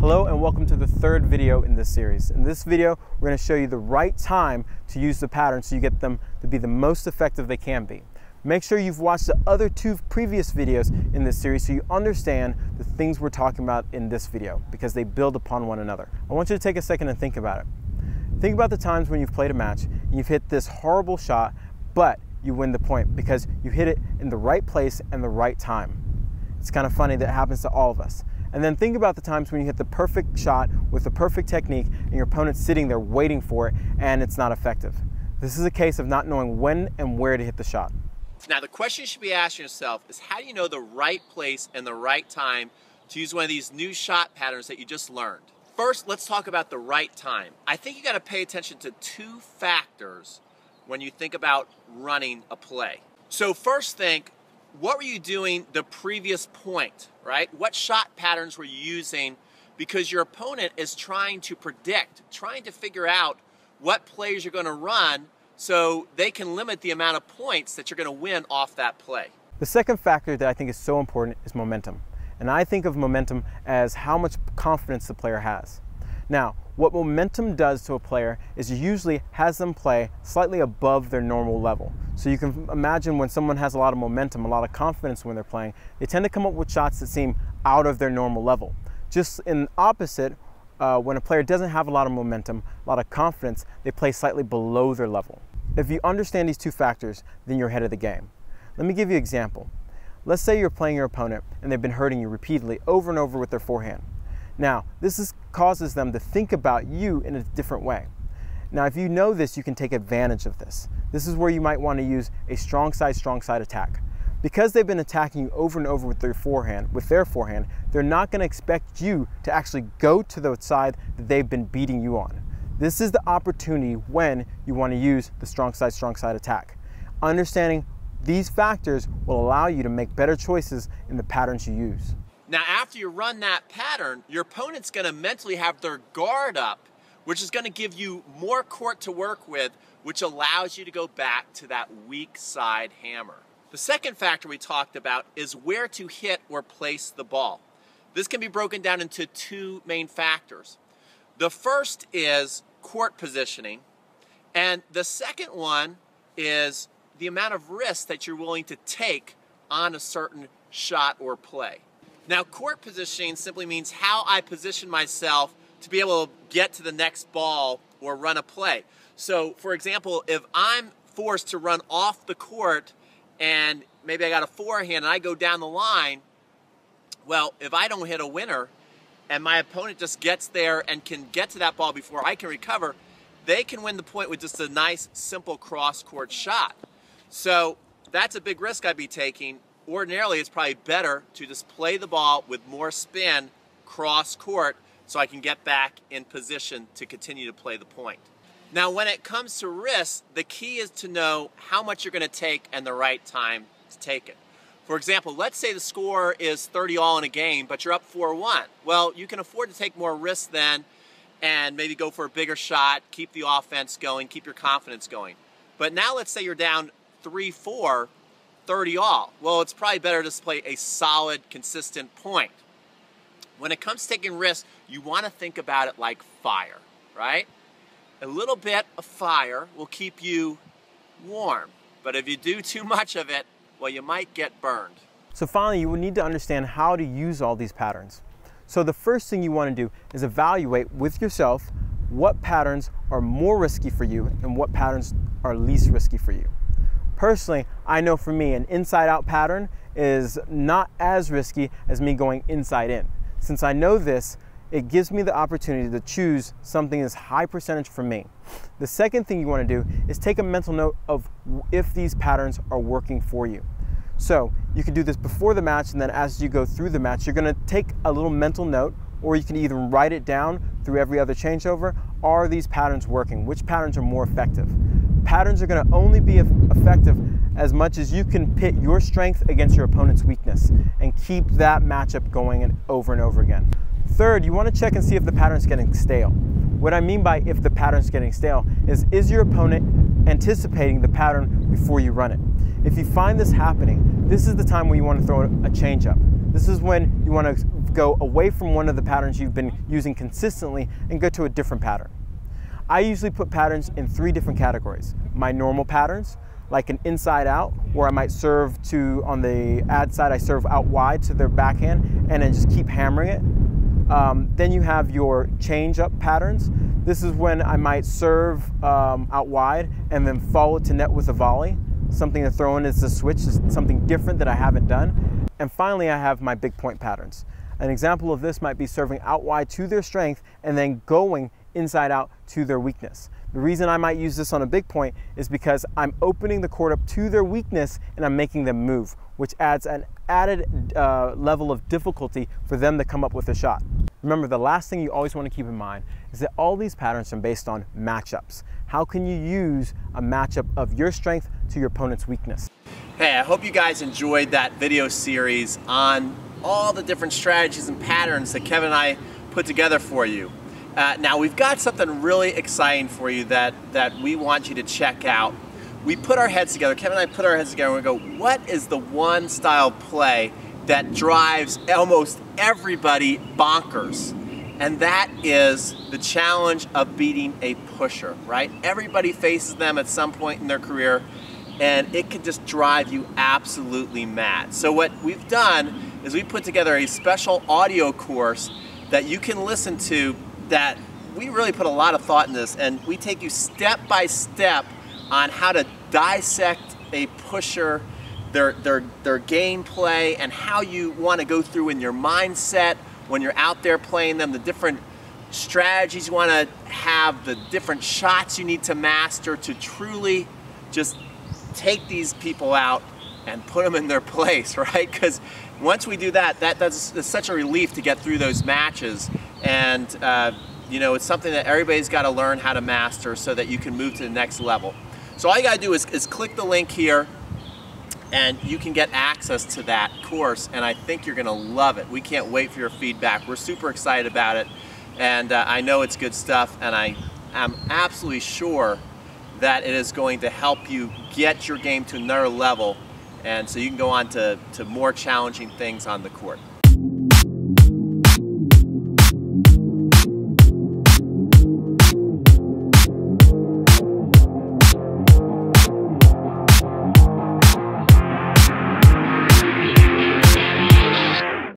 Hello and welcome to the third video in this series. In this video, we're going to show you the right time to use the pattern so you get them to be the most effective they can be. Make sure you've watched the other two previous videos in this series so you understand the things we're talking about in this video because they build upon one another. I want you to take a second and think about it. Think about the times when you've played a match and you've hit this horrible shot, but you win the point because you hit it in the right place and the right time. It's kind of funny that it happens to all of us. And then think about the times when you hit the perfect shot with the perfect technique and your opponent's sitting there waiting for it and it's not effective. This is a case of not knowing when and where to hit the shot. Now the question you should be asking yourself is, how do you know the right place and the right time to use one of these new shot patterns that you just learned? First, let's talk about the right time. I think you got to pay attention to two factors when you think about running a play. So first think, what were you doing the previous point, right? What shot patterns were you using? Because your opponent is trying to predict, trying to figure out what plays you're going to run so they can limit the amount of points that you're going to win off that play. The second factor that I think is so important is momentum. And I think of momentum as how much confidence the player has. Now, what momentum does to a player is it usually has them play slightly above their normal level. So you can imagine when someone has a lot of momentum, a lot of confidence when they're playing, they tend to come up with shots that seem out of their normal level. Just in opposite, when a player doesn't have a lot of momentum, a lot of confidence, they play slightly below their level. If you understand these two factors, then you're ahead of the game. Let me give you an example. Let's say you're playing your opponent and they've been hurting you repeatedly over and over with their forehand. Now, this causes them to think about you in a different way. Now, if you know this, you can take advantage of this. This is where you might want to use a strong side attack. Because they've been attacking you over and over with their forehand, they're not going to expect you to actually go to the side that they've been beating you on. This is the opportunity when you want to use the strong side attack. Understanding these factors will allow you to make better choices in the patterns you use. Now, after you run that pattern, your opponent's going to mentally have their guard up, which is going to give you more court to work with, which allows you to go back to that weak side hammer. The second factor we talked about is where to hit or place the ball. This can be broken down into two main factors. The first is court positioning, and the second one is the amount of risk that you're willing to take on a certain shot or play. Now, court positioning simply means how I position myself to be able to get to the next ball or run a play. So, for example, if I'm forced to run off the court and maybe I got a forehand and I go down the line, well, if I don't hit a winner and my opponent just gets there and can get to that ball before I can recover, they can win the point with just a nice, simple cross-court shot. So that's a big risk I'd be taking. Ordinarily, it's probably better to just play the ball with more spin cross-court so I can get back in position to continue to play the point. Now, when it comes to risk, the key is to know how much you're going to take and the right time to take it. For example, let's say the score is 30-all in a game, but you're up 4-1. Well, you can afford to take more risks then and maybe go for a bigger shot, keep the offense going, keep your confidence going. But now let's say you're down 3-4, 30-all. Well, it's probably better to play a solid, consistent point. When it comes to taking risks, you want to think about it like fire, right? A little bit of fire will keep you warm, but if you do too much of it, well, you might get burned. So finally, you will need to understand how to use all these patterns. So the first thing you want to do is evaluate with yourself what patterns are more risky for you and what patterns are least risky for you. Personally, I know for me, an inside-out pattern is not as risky as me going inside-in. Since I know this, it gives me the opportunity to choose something that's high percentage for me. The second thing you want to do is take a mental note of if these patterns are working for you. So you can do this before the match, and then as you go through the match, you're going to take a little mental note, or you can either write it down through every other changeover. Are these patterns working? Which patterns are more effective? Patterns are going to only be effective as much as you can pit your strength against your opponent's weakness and keep that matchup going over and over again. Third, you want to check and see if the pattern's getting stale. What I mean by if the pattern's getting stale is your opponent anticipating the pattern before you run it? If you find this happening, this is the time where you want to throw a change up. This is when you want to go away from one of the patterns you've been using consistently and go to a different pattern. I usually put patterns in 3 different categories. My normal patterns, like an inside out, where I might serve to, on the ad side, I serve out wide to their backhand and then just keep hammering it. Then you have your change up patterns. This is when I might serve out wide and then follow it to net with a volley. Something to throw in as a switch, is something different that I haven't done. And finally, I have my big point patterns. An example of this might be serving out wide to their strength and then going inside out to their weakness. The reason I might use this on a big point is because I'm opening the court up to their weakness and I'm making them move, which adds an added level of difficulty for them to come up with a shot. Remember, the last thing you always want to keep in mind is that all these patterns are based on matchups. How can you use a matchup of your strength to your opponent's weakness? Hey, I hope you guys enjoyed that video series on all the different strategies and patterns that Kevin and I put together for you. Now we've got something really exciting for you that we want you to check out. We put our heads together, Kevin and I put our heads together and we go, what is the one style play that drives almost everybody bonkers? And that is the challenge of beating a pusher, right? Everybody faces them at some point in their career and it can just drive you absolutely mad. So what we've done is we put together a special audio course that you can listen to, that we really put a lot of thought in this, and we take you step by step on how to dissect a pusher, their gameplay, and how you want to go through in your mindset when you're out there playing them, the different strategies you want to have, the different shots you need to master to truly just take these people out and put them in their place, right? Because once we do that, that's such a relief to get through those matches. And you know, it's something that everybody's got to learn how to master so that you can move to the next level. So all you got to do is click the link here and you can get access to that course, and I think you're going to love it. We can't wait for your feedback. We're super excited about it, and I know it's good stuff, and I am absolutely sure that it is going to help you get your game to another level, and so you can go on to more challenging things on the court.